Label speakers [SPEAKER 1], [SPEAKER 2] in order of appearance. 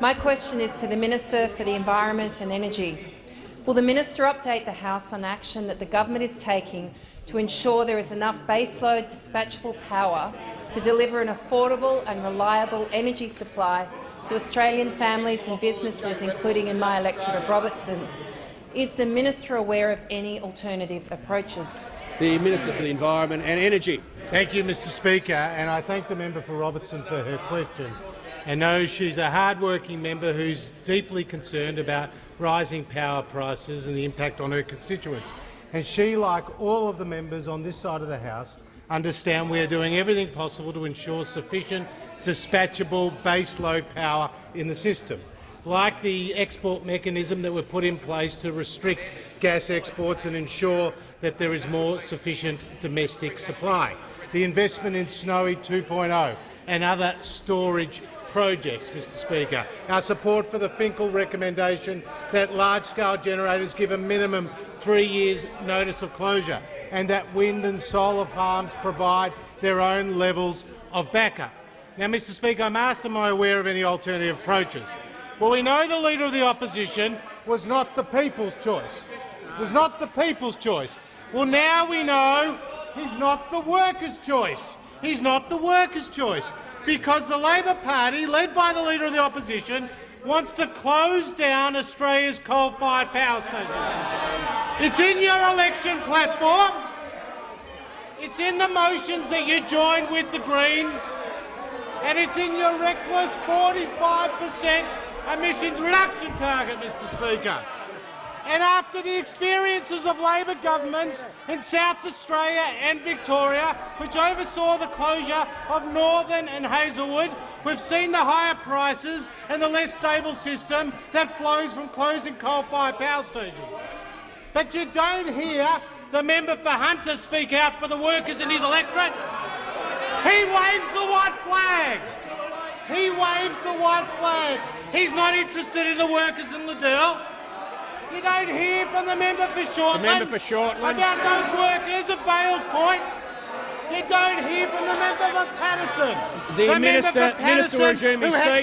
[SPEAKER 1] My question is to the Minister for the Environment and Energy. Will the Minister update the House on action that the government is taking to ensure there is enough baseload dispatchable power to deliver an affordable and reliable energy supply to Australian families and businesses, including in my electorate of Robertson? Is the Minister aware of any alternative approaches?
[SPEAKER 2] The Minister for the Environment and Energy.
[SPEAKER 3] Thank you, Mr Speaker, and I thank the member for Robertson for her question, and know she's a hard-working member who's deeply concerned about rising power prices and the impact on her constituents. And she, like all of the members on this side of the House, understand we are doing everything possible to ensure sufficient dispatchable baseload power in the system, like the export mechanism that were put in place to restrict gas exports and ensure that there is more sufficient domestic supply, the investment in Snowy 2.0 and other storage projects, Mr Speaker, our support for the Finkel recommendation that large-scale generators give a minimum 3 years notice of closure and that wind and solar farms provide their own levels of backup. Now, Mr Speaker, I'm asked, am I aware of any alternative approaches? Well, we know the Leader of the Opposition was not the people's choice. It was not the people's choice. Well, now we know he's not the workers' choice. He's not the workers' choice, because the Labor Party, led by the Leader of the Opposition, wants to close down Australia's coal-fired power stations. It's in your election platform. It's in the motions that you joined with the Greens, and it's in your reckless 45% emissions reduction target, Mr Speaker. And after the experiences of Labor governments in South Australia and Victoria, which oversaw the closure of Northern and Hazelwood, we've seen the higher prices and the less stable system that flows from closing coal-fired power stations. But you don't hear the member for Hunter speak out for the workers in his electorate. He waves the white flag. He waves the white flag. He's not interested in the workers in Liddell. You don't hear from the member for Shortland, about those workers at Vales Point. You don't hear from the member for Patterson.
[SPEAKER 2] The Minister will resume his seat.